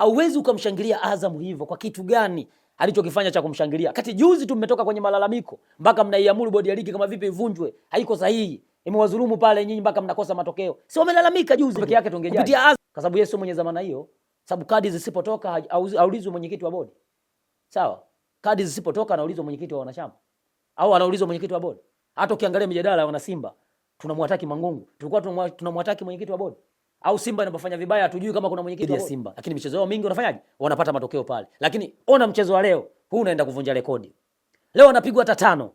Hauwezi ukamshangilia Azam hivyo. Kwa kitu gani alichokifanya cha kumshangilia? Kati juzi tumetoka kwenye malalamiko mpaka mnaiamuru bodi ya ligi kama vipi ivunjwe. Haiko sahihi. Imewazulumu pale nyinyi mpaka mnakosa matokeo. Si wamelalamika juzi peke yake tungejaji. Kupitia Azam kwa sababu yeye sio mwenye zamana hiyo. Sababu kadi zisipotoka aulizwe mwenyekiti wa bodi. Sawa? Kadi zisipotoka anaulizwa mwenyekiti wa wanachama. Au anaulizwa mwenyekiti wa bodi. Hata ukiangalia mijadala ya wana Simba, tunamwataki Mangungu. Tulikuwa tunamwataki mwenyekiti wa bodi. Au Simba inapofanya vibaya hatujui kama kuna mwenyekiti wa Simba. Lakini michezo yao mingi wanafanyaje? Wanapata matokeo pale. Lakini ona mchezo wa leo, huu unaenda kuvunja rekodi. Leo wanapigwa hata 5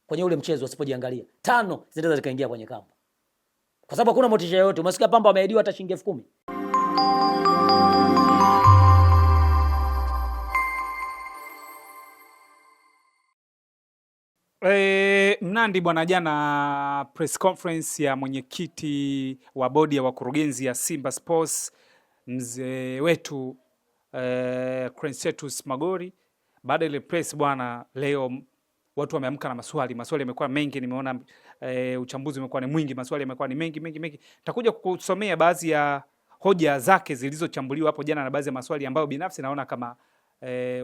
kwenye ule mchezo wasipojiangalia. 5 zinaweza zikaingia kwenye kamba. Kwa sababu hakuna motisha yoyote. Umesikia Pamba wameahidiwa hata shilingi 10,000. Mnandi bwana, jana press conference ya mwenyekiti wa bodi ya wakurugenzi ya Simba Sports, mzee wetu Crensetus Magori. Baada ile press bwana, leo watu wameamka na maswali yamekuwa mengi. Nimeona uchambuzi umekuwa ni mwingi, maswali yamekuwa ni mengi. Nitakuja kukusomea baadhi ya hoja zake zilizochambuliwa hapo jana na baadhi ya maswali ambayo binafsi naona kama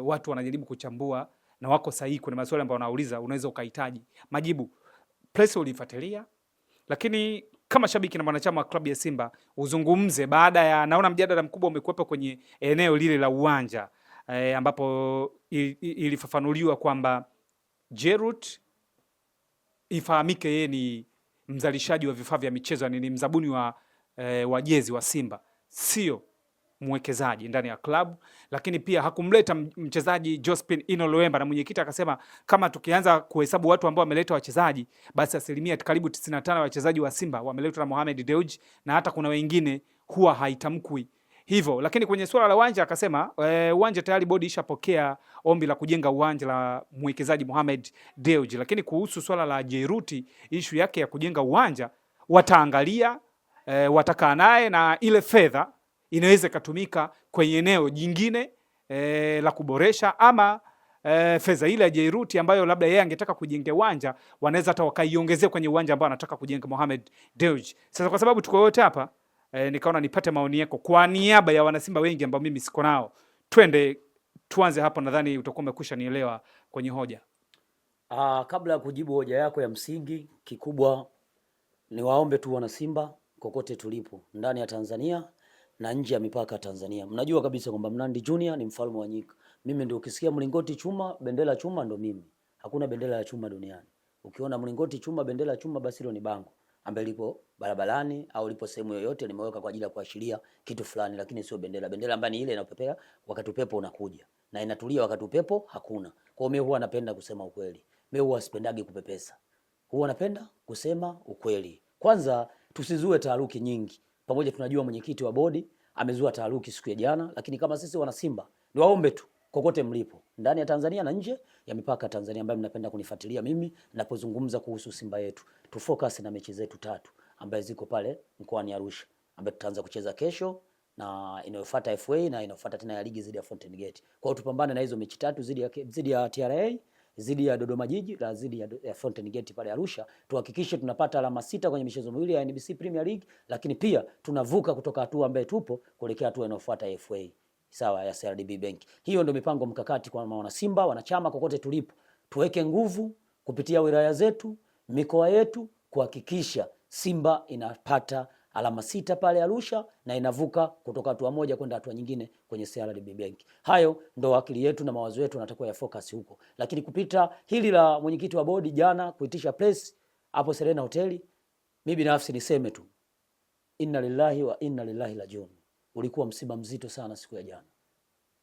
watu wanajaribu kuchambua na wako sahihi. Kuna maswali ambayo wanauliza unaweza ukahitaji majibu. Press ulifuatilia, lakini kama shabiki na mwanachama wa klabu ya Simba uzungumze baada ya, naona mjadala mkubwa umekuwepo kwenye eneo lile la uwanja ambapo ilifafanuliwa kwamba Jerut ifahamike yeye ni mzalishaji wa vifaa vya michezo, ni mzabuni wa jezi wa Simba, sio mwekezaji ndani ya klabu. Lakini pia hakumleta mchezaji Jospin Ino Loemba, na mwenyekiti akasema kama tukianza kuhesabu watu ambao wameleta wachezaji, basi asilimia karibu 95 ya wachezaji wa Simba wameletwa na Mohamed Dewji, na hata kuna wengine huwa haitamkwi hivyo. Lakini kwenye swala la uwanja akasema uwanja tayari bodi ishapokea ombi la kujenga uwanja la mwekezaji Mohamed Dewji, lakini kuhusu swala la Jeruti, issue yake ya kujenga uwanja wataangalia, watakaa naye, na ile fedha inaweza kutumika kwenye eneo jingine la kuboresha, ama fedha ile ya Jeruti ambayo labda yeye angetaka kujenga uwanja wanaweza hata wakaiongezea kwenye uwanja ambao anataka kujenga Mohamed Dewji. Sasa kwa sababu tuko wote hapa, nikaona nipate maoni yako kwa niaba ya wanasimba wengi ambao mimi siko nao. Tuanze hapo, nadhani utakuwa umekwisha nielewa kwenye hoja. Kabla ya kujibu hoja yako ya msingi, kikubwa ni waombe tu wanasimba kokote tulipo ndani ya Tanzania na nje ya mipaka ya Tanzania. Mnajua kabisa kwamba Mnandi Junior ni mfalme wa nyika. Mimi ndio ukisikia mlingoti chuma, bendera chuma ndo mimi. Hakuna bendera ya chuma duniani. Ukiona mlingoti chuma, bendera chuma, basi hilo ni bango ambalo lipo barabarani au lipo sehemu yoyote limeweka kwa ajili ya kuashiria kitu fulani, lakini sio bendera. Bendera ambayo ni ile inapepea wakati upepo unakuja na inatulia wakati upepo hakuna. Kwa hiyo mimi huwa napenda kusema ukweli. Mimi huwa sipendagi kupepesa. Huwa napenda kusema ukweli. Kwanza tusizue taharuki nyingi. Pamoja tunajua mwenyekiti wa bodi amezua taharuki siku ya jana, lakini kama sisi wana Simba niwaombe tu kokote mlipo ndani ya Tanzania na nje ya mipaka ya Tanzania, ambaye mnapenda kunifuatilia mimi ninapozungumza kuhusu Simba yetu, tufocus na mechi zetu 3 ambazo ziko pale mkoani Arusha, ambapo tutaanza kucheza kesho na inayofuata FA na inayofuata tena ya ligi zidi ya Fountain Gate. Kwa hiyo tupambane na hizo mechi 3 zidi ya TRA, zidi ya Dodoma Jiji na zidi ya Fountain Gate pale Arusha. Tuhakikishe tunapata alama 6 kwenye michezo miwili ya NBC Premier League, lakini pia tunavuka kutoka hatua ambayo tupo kuelekea hatua inayofuata FA, sawa, ya CRDB Bank. Hiyo ndio mipango mkakati kwa wana Simba, wanachama kokote tulipo. Tuweke nguvu kupitia wilaya zetu, mikoa yetu, kuhakikisha Simba inapata alama 6 pale Arusha na inavuka kutoka hatua moja kwenda hatua nyingine kwenye CRDB Bank. Hayo ndo akili yetu na mawazo yetu natakuwa ya focus huko. Lakini kupita hili la mwenyekiti wa bodi jana kuitisha press hapo Serena Hoteli, mimi binafsi niseme tu inna lillahi wa inna ilaihi rajiun. Ulikuwa msiba mzito sana siku ya jana.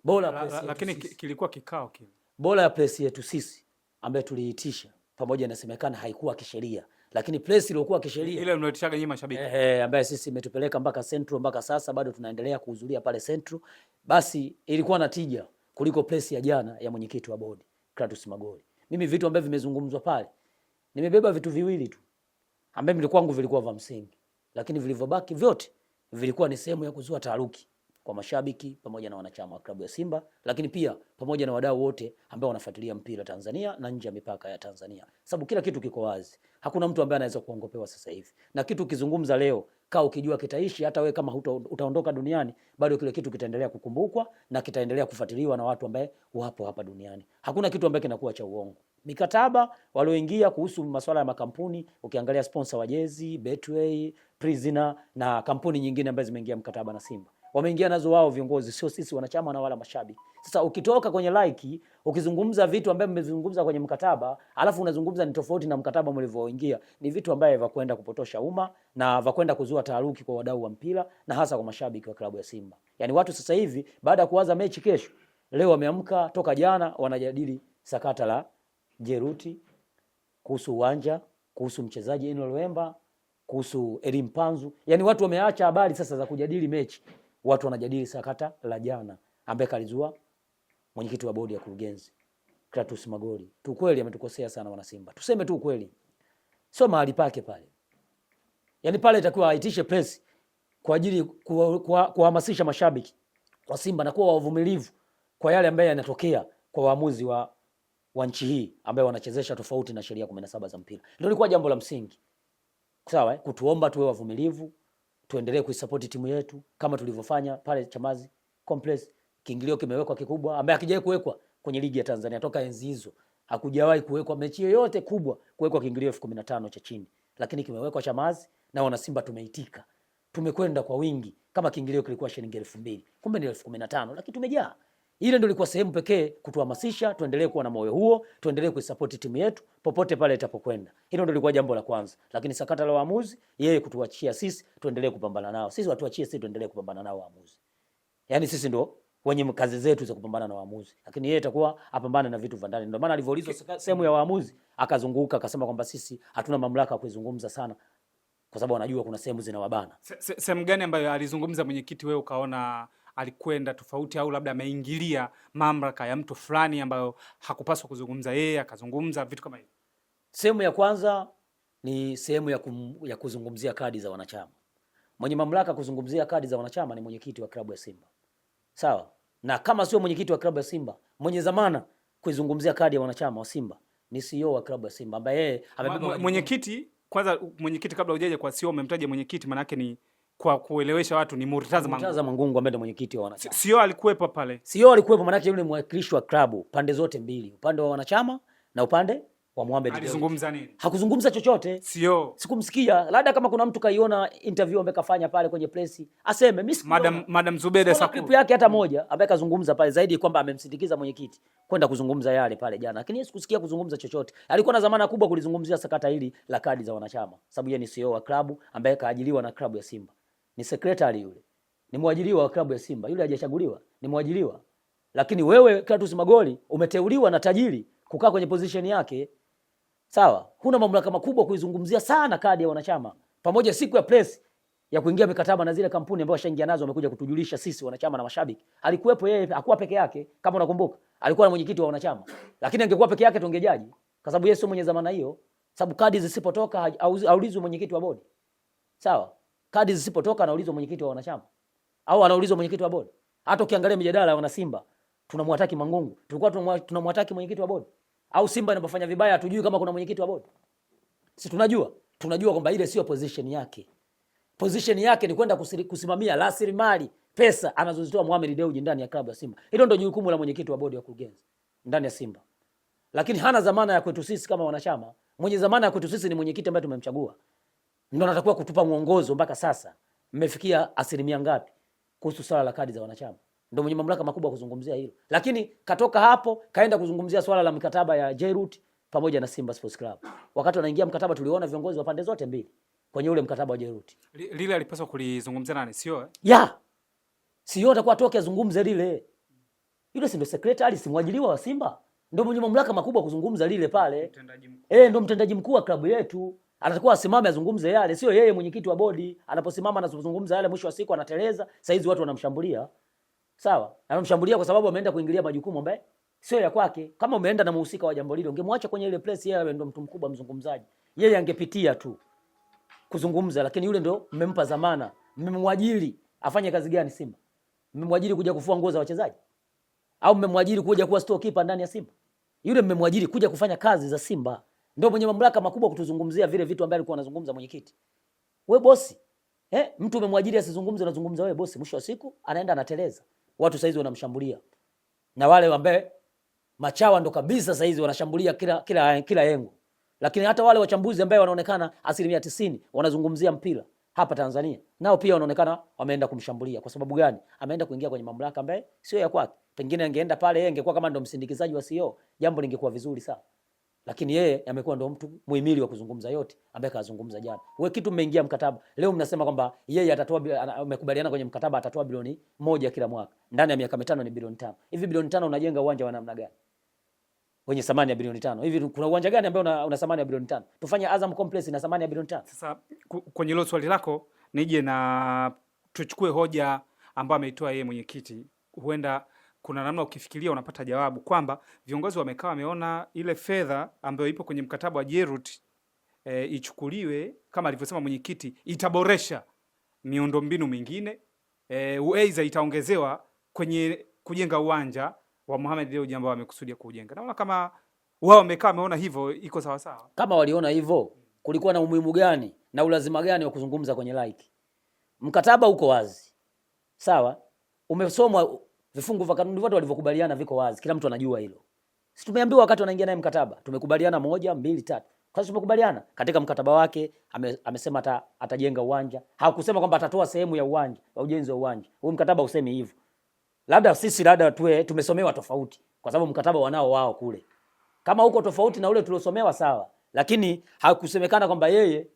Bora press lakini kilikuwa kikao kile. Bora ya press yetu sisi ambaye tuliitisha, pamoja inasemekana haikuwa kisheria, lakini press iliyokuwa kisheria ile mnaoitishaga nyinyi mashabiki ambaye sisi imetupeleka mpaka Central, mpaka sasa bado tunaendelea kuhudhuria pale Central, basi ilikuwa na tija kuliko press ya jana ya mwenyekiti wa bodi Clatous Magori. Mimi vitu ambavyo vimezungumzwa pale, nimebeba vitu viwili tu ambavyo vilikuwa vya msingi, lakini vilivyobaki vyote vilikuwa ni sehemu ya kuzua taharuki kwa mashabiki pamoja na wanachama wa klabu ya Simba, lakini pia pamoja na wadau wote ambao wanafuatilia mpira Tanzania na nje ya mipaka ya Tanzania. Sababu kila kitu kiko wazi. Hakuna mtu ambaye anaweza kuongopewa sasa hivi. Na kitu kizungumza leo kaa ukijua kitaishi, hata we kama utaondoka duniani, bado kile kitu kitaendelea kukumbukwa na kitaendelea kufuatiliwa na watu ambao wapo hapa duniani. Hakuna kitu ambacho kinakuwa cha uongo. Mikataba walioingia kuhusu masuala ya makampuni, ukiangalia sponsor wa jezi, Betway, Prisoner na kampuni nyingine ambazo zimeingia mkataba na Simba, wameingia nazo wao viongozi, sio sisi wanachama na wala mashabiki. Sasa ukitoka kwenye like ukizungumza vitu ambavyo mmezungumza kwenye mkataba, alafu unazungumza ni tofauti na mkataba mlivyoingia, ni vitu ambavyo vya kwenda kupotosha umma na vya kwenda kuzua taharuki kwa wadau wa mpira na hasa kwa mashabiki wa klabu ya Simba. Yaani watu sasa hivi baada ya kuanza mechi kesho, leo wameamka toka jana wanajadili sakata la Jeruti, kuhusu uwanja, kuhusu mchezaji Eno Luemba, kuhusu Elim Panzu. Yaani watu wameacha habari sasa za kujadili mechi. Watu wanajadili sakata la jana ambaye kalizua mwenyekiti wa bodi ya kurugenzi Kratos Magori. Tu kweli ametukosea sana wana Simba. Tuseme tu kweli. Sio mahali pake pale. Yaani pale itakuwa aitishe press kwa ajili kuhamasisha mashabiki wa Simba na kuwa wavumilivu kwa yale ambayo yanatokea kwa waamuzi wa nchi hii ambao wanachezesha tofauti na sheria 17 za mpira. Ndio ilikuwa jambo la msingi. Sawa, kutuomba tuwe wavumilivu, tuendelee kuisupport timu yetu kama tulivyofanya pale Chamazi Complex. Kiingilio kimewekwa kikubwa ambaye hakijawahi kuwekwa kwenye ligi ya Tanzania toka enzi hizo. Hakujawahi kuwekwa mechi yoyote kubwa kuwekwa kiingilio 15,000 cha chini. Lakini kimewekwa Chamazi na wana Simba tumeitika. Tumekwenda kwa wingi kama kiingilio kilikuwa shilingi 2,000. Kumbe ni 15,000 lakini tumejaa. Ile ndio ilikuwa sehemu pekee kutuhamasisha tuendelee kuwa na moyo huo, tuendelee kuisupport timu yetu popote pale itapokwenda. Hilo ndio lilikuwa jambo la kwanza. Lakini sakata la waamuzi, yeye kutuachia sisi tuendelee kupambana nao. Sisi watuachie sisi tuendelee kupambana nao waamuzi. Yaani sisi ndio wenye kazi zetu za kupambana na waamuzi. Lakini yeye itakuwa apambane na vitu vya ndani. Ndio maana alivyoulizwa sehemu ya waamuzi akazunguka akasema kwamba sisi hatuna mamlaka ya kuzungumza sana kwa sababu anajua kuna sehemu zinawabana. Sehemu gani ambayo alizungumza mwenyekiti wewe ukaona alikwenda tofauti au labda ameingilia mamlaka ya mtu fulani ambayo hakupaswa kuzungumza yeye akazungumza vitu kama hivyo? Sehemu ya kwanza ni sehemu ya kuzungumzia kadi za wanachama. Mwenye mamlaka kuzungumzia kadi za wanachama ni mwenyekiti wa klabu ya Simba. Sawa? Na kama sio mwenyekiti wa klabu ya Simba, mwenye zamana kuzungumzia kadi ya wanachama wa Simba ni CEO wa klabu ya Simba ambaye yeye amebeba mwenyekiti. Kwanza mwenyekiti kabla hujaje kwa CEO umemtaja mwenyekiti, maana yake ni kwa kuelewesha watu ni Murtaza Mangungu ambaye ndio mwenyekiti wa wanachama. CEO alikuwepo pale. CEO alikuwepo, maana yake yule mwakilishi wa klabu pande zote mbili, upande wa wanachama na upande wa Mohamed. Alizungumza nini? Hakuzungumza chochote. CEO. Sikumsikia. Labda kama kuna mtu kaiona interview ambaye kafanya pale kwenye press, aseme mimi Madam Zubeda Sakuru. Clip yake hata moja ambaye kazungumza pale zaidi kwamba amemsindikiza mwenyekiti kwenda kuzungumza yale pale jana. Lakini sikusikia kuzungumza chochote. Alikuwa na dhamana kubwa kulizungumzia sakata hili la kadi za wanachama. Sababu yeye ni CEO wa klabu ambaye kaajiliwa na klabu ya Simba. Ni secretary yule. Ni mwajiliwa wa klabu ya Simba. Yule hajachaguliwa, ni mwajiliwa. Lakini wewe Kratos Magori umeteuliwa na tajiri kukaa kwenye position yake. Sawa? Huna mamlaka makubwa kuizungumzia sana kadi ya wanachama. Pamoja siku ya press ya kuingia mikataba na zile kampuni ambazo washaingia nazo wamekuja kutujulisha sisi wanachama na mashabiki. Alikuwepo yeye, hakuwa peke yake kama unakumbuka. Alikuwa na mwenyekiti wa wanachama. Lakini angekuwa peke yake tungejaji. Kwa sababu yeye sio mwenye dhamana hiyo. Sababu kadi zisipotoka aulizwe mwenyekiti wa bodi. Sawa? Kadi zisipotoka anaulizwa mwenyekiti wa wanachama au anaulizwa mwenyekiti wa bodi. Hata ukiangalia mijadala ya wana Simba tunamwataki Mangungu, tulikuwa tunamwataki mwenyekiti wa bodi. Au Simba inapofanya vibaya hatujui kama kuna mwenyekiti wa bodi. Si tunajua kwamba ile sio position yake. Position yake ni kwenda kusimamia rasilimali, pesa anazozitoa Mohamed Dewji ndani ya klabu ya Simba. Hilo ndio jukumu la mwenyekiti wa bodi ya kurugenzi ndani ya Simba. Lakini hana dhamana ya kwetu sisi kama wanachama. Mwenye dhamana ya kwetu sisi ni mwenyekiti ambaye tumemchagua. Ndio anatakiwa kutupa mwongozo mpaka sasa. Mmefikia asilimia ngapi kuhusu swala la kadi za wanachama? Ndio mwenye mamlaka makubwa kuzungumzia hilo. Lakini katoka hapo kaenda kuzungumzia swala la mikataba ya Jairut pamoja na Simba Sports Club. Wakati wanaingia mkataba tuliona viongozi wa pande zote mbili kwenye ule mkataba wa Jairut. Lile alipaswa kulizungumzia nani? Sio Sio atakuwa atoke azungumze lile. Yule si ndio secretary, si mwajiliwa wa Simba? Ndio mwenye mamlaka makubwa kuzungumza lile pale. Ndio mtendaji mkuu wa klabu yetu. Anatakuwa asimame azungumze yale, sio yeye mwenyekiti wa bodi. Anaposimama anazungumza yale, mwisho wa siku anateleza. Saizi watu wanamshambulia. Sawa? Anamshambulia kwa sababu ameenda kuingilia majukumu ambaye sio ya kwake. Kama umeenda na mhusika wa jambo lile, ungemwacha kwenye ile place, yeye ndio mtu mkubwa mzungumzaji. Yeye angepitia tu kuzungumza, lakini yule ndio mmempa dhamana. Mmemwajiri afanye kazi gani Simba? Mmemwajiri kuja kufua nguo za wachezaji? Au mmemwajiri kuja kuwa storekeeper ndani ya Simba? Yule mmemwajiri kuja kufanya kazi za Simba. Ndio mwenye mamlaka makubwa kutuzungumzia vile vitu ambavyo alikuwa anazungumza mwenyekiti. Wewe bosi, Mtu umemwajiri asizungumze, unazungumza wewe bosi, mwisho wa siku anaenda anateleza. Watu saizi wanamshambulia. Na wale ambaye machawa ndo kabisa saizi wanashambulia kila yengo. Lakini hata wale wachambuzi ambao wanaonekana 90% wanazungumzia mpira hapa Tanzania, nao pia wanaonekana wameenda kumshambulia. Kwa sababu gani? Ameenda kuingia kwenye mamlaka ambaye sio ya kwake. Pengine angeenda pale yeye angekuwa kama ndo msindikizaji wa CEO, jambo lingekuwa vizuri sana. Lakini yeye amekuwa ndo mtu muhimili wa kuzungumza yote ambaye kazungumza jana. Wewe kitu mmeingia mkataba. Leo mnasema kwamba yeye atatoa, amekubaliana kwenye mkataba atatoa bilioni 1 kila mwaka. Ndani ya miaka 5 ni bilioni 5. Hivi bilioni 5 unajenga uwanja wa namna gani? Wenye thamani ya bilioni 5. Hivi kuna uwanja gani ambao una thamani ya bilioni 5? Tufanye Azam Complex na thamani ya bilioni 5. Sasa kwenye hilo swali lako nije na tuchukue hoja ambayo ameitoa yeye mwenyekiti. Huenda kuna namna ukifikiria unapata jawabu kwamba viongozi wamekaa wameona ile fedha ambayo ipo kwenye mkataba wa Jerut ichukuliwe kama alivyosema mwenyekiti, itaboresha miundombinu mingine, uweza itaongezewa kwenye kujenga uwanja wa Mohamed Dewji ambao wamekusudia kujenga. Naona kama wao wamekaa wameona hivyo iko sawa sawa. Kama waliona hivyo, kulikuwa na umuhimu gani na ulazima gani wa kuzungumza kwenye like? Mkataba uko wazi. Sawa? Umesomwa, vifungu vya kanuni vyote walivyokubaliana viko wazi. Kila mtu anajua hilo. Sisi tumeambiwa wakati wanaingia naye mkataba, tumekubaliana 1, 2, 3. Kwa sababu tumekubaliana katika mkataba wake amesema atajenga uwanja. Hakusema kwamba atatoa sehemu ya uwanja, wa ujenzi wa uwanja. Huu mkataba usemi hivyo. Labda sisi tumesomewa tofauti kwa sababu mkataba wanao wao kule. Kama uko tofauti na ule tuliosomewa sawa, lakini hakusemekana kwamba yeye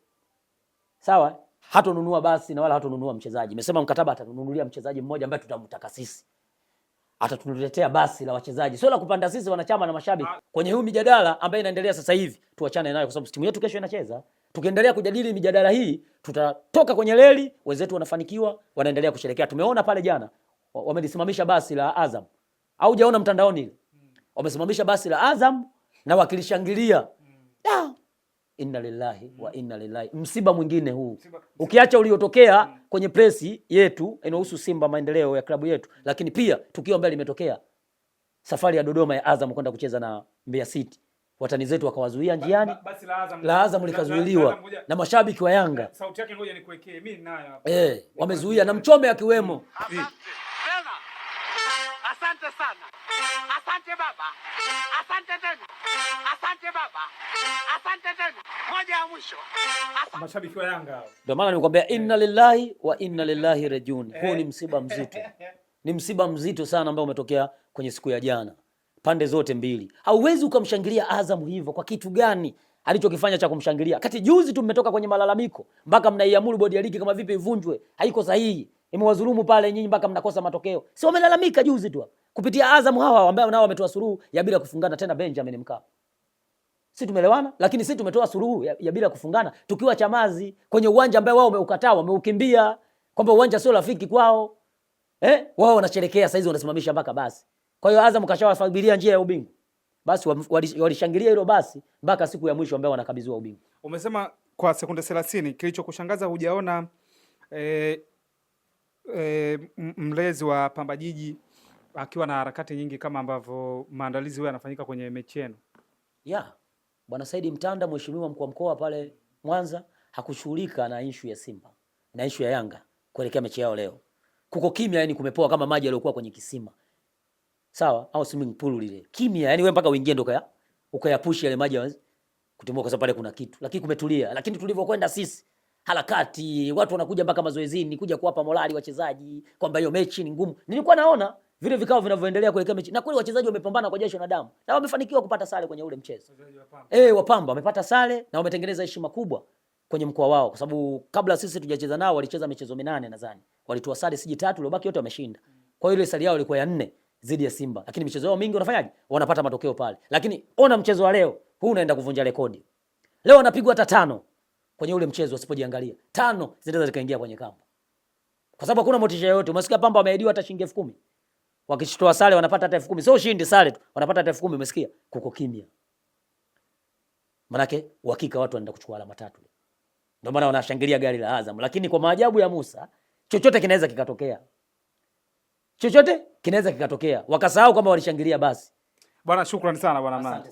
sawa hatonunua basi na wala hatonunua mchezaji. Imesema mkataba atanunulia mchezaji mmoja ambaye tutamtaka sisi. Atatuletea basi la wachezaji. Sio la kupanda sisi wanachama na mashabiki. Kwenye huu mijadala ambayo inaendelea sasa hivi, tuachane nayo kwa sababu timu yetu kesho inacheza. Tukiendelea kujadili mijadala hii, tutatoka kwenye reli, wenzetu wanafanikiwa, wanaendelea kusherehekea. Tumeona pale jana wamelisimamisha basi la Azam. Au hujaona mtandaoni ile? Wamesimamisha basi la Azam na wakilishangilia. Inna lillahi wa inna lillahi. Msiba mwingine huu. Ukiacha uliotokea kwenye presi yetu inahusu Simba maendeleo ya klabu yetu, lakini pia tukio ambalo limetokea safari ya Dodoma ya Azam kwenda kucheza na Mbeya City. Watani zetu wakawazuia njiani. Basi la Azam likazuiliwa na mashabiki wa Yanga. Sauti yake ngoja nikuwekee mimi nayo hapa. Wamezuia na Mchome akiwemo. Asante sana. Asante baba. Asante tena. Asante baba. Asante tena. Moja ya mwisho. Mashabiki wa Yanga. Ndio maana nilikwambia inna lillahi wa inna ilaihi rajiun. Huu ni msiba mzito. Ni msiba mzito sana ambao umetokea kwenye siku ya jana. Pande zote mbili. Hauwezi ukamshangilia Azam hivyo kwa kitu gani alichokifanya cha kumshangilia? Kati juzi tu mmetoka kwenye malalamiko mpaka mnaiamuru bodi ya ligi kama vipi ivunjwe. Haiko sahihi. Imewadhulumu pale nyinyi mpaka mnakosa matokeo. Si wamelalamika juzi tu kupitia Azam hawa ambao nao wametoa suluhu ya bila kufungana tena Benjamin Mkapa. Sisi tumeelewana, lakini sisi tumetoa suluhu ya bila kufungana tukiwa Chamazi kwenye uwanja ambao wao wameukataa, wameukimbia kwamba uwanja sio rafiki kwao. Wao wanasherekea saizi wanasimamisha mpaka basi. Kwa hiyo Azam kashawafagilia njia ya ubingwa. Basi walishangilia hilo basi mpaka siku ya mwisho ambao wanakabidhiwa ubingwa. Umesema kwa sekunde 30 kilichokushangaza hujaona mlezi wa Pamba Jiji akiwa na harakati nyingi kama ambavyo maandalizi yao yanafanyika kwenye mechi yenu. Bwana Saidi Mtanda, mheshimiwa mkuu wa mkoa pale Mwanza, hakushughulika na issue ya Simba na issue ya Yanga kuelekea mechi yao leo. Kuko kimya, yani kumepoa kama maji yaliokuwa kwenye kisima. Sawa? Au swimming pool lile. Kimya, yani wewe mpaka uingie ndo ukayapush yale maji kutimua kwa sababu pale kuna kitu. Lakini kumetulia. Lakini tulivyokwenda sisi harakati, watu wanakuja mpaka mazoezini kuja kuwapa morali wachezaji kwamba hiyo mechi ni ngumu. Nilikuwa naona vile vikao vinavyoendelea kuelekea mechi. Na kweli wachezaji wamepambana kwa jasho na damu. Na wamefanikiwa kupata sare kwenye ule mchezo. Wapamba wamepata sare na wametengeneza heshima kubwa kwenye mkoa wao kwa sababu kabla sisi tujacheza nao walicheza michezo 8 nadhani. Walitoa sare siji 3, iliyobaki yote wameshinda. Kwa hiyo ile sare yao ilikuwa ya 4 dhidi ya Simba. Lakini michezo yao mingi wanafanyaje? Wanapata matokeo pale. Lakini ona mchezo wa leo, huu unaenda kuvunja rekodi. Leo wanapigwa hata 5 kwenye ule mchezo wasipojiangalia. 5 zinaweza zikaingia kwenye kampo. Kwa sababu hakuna motisha yoyote. Umesikia Pamba wameahidiwa hata shilingi 10,000. Wakishitoa sare wanapata hata 10,000. Sio ushindi sare tu. Wanapata hata 10,000, umesikia? Kuko kimya. Manake uhakika watu wanaenda kuchukua alama 3. Ndio maana wanashangilia gari la Azam. Lakini kwa maajabu ya Musa, chochote kinaweza kikatokea. Chochote kinaweza kikatokea. Wakasahau kwamba walishangilia basi. Bwana, shukrani sana bwana Mnandi.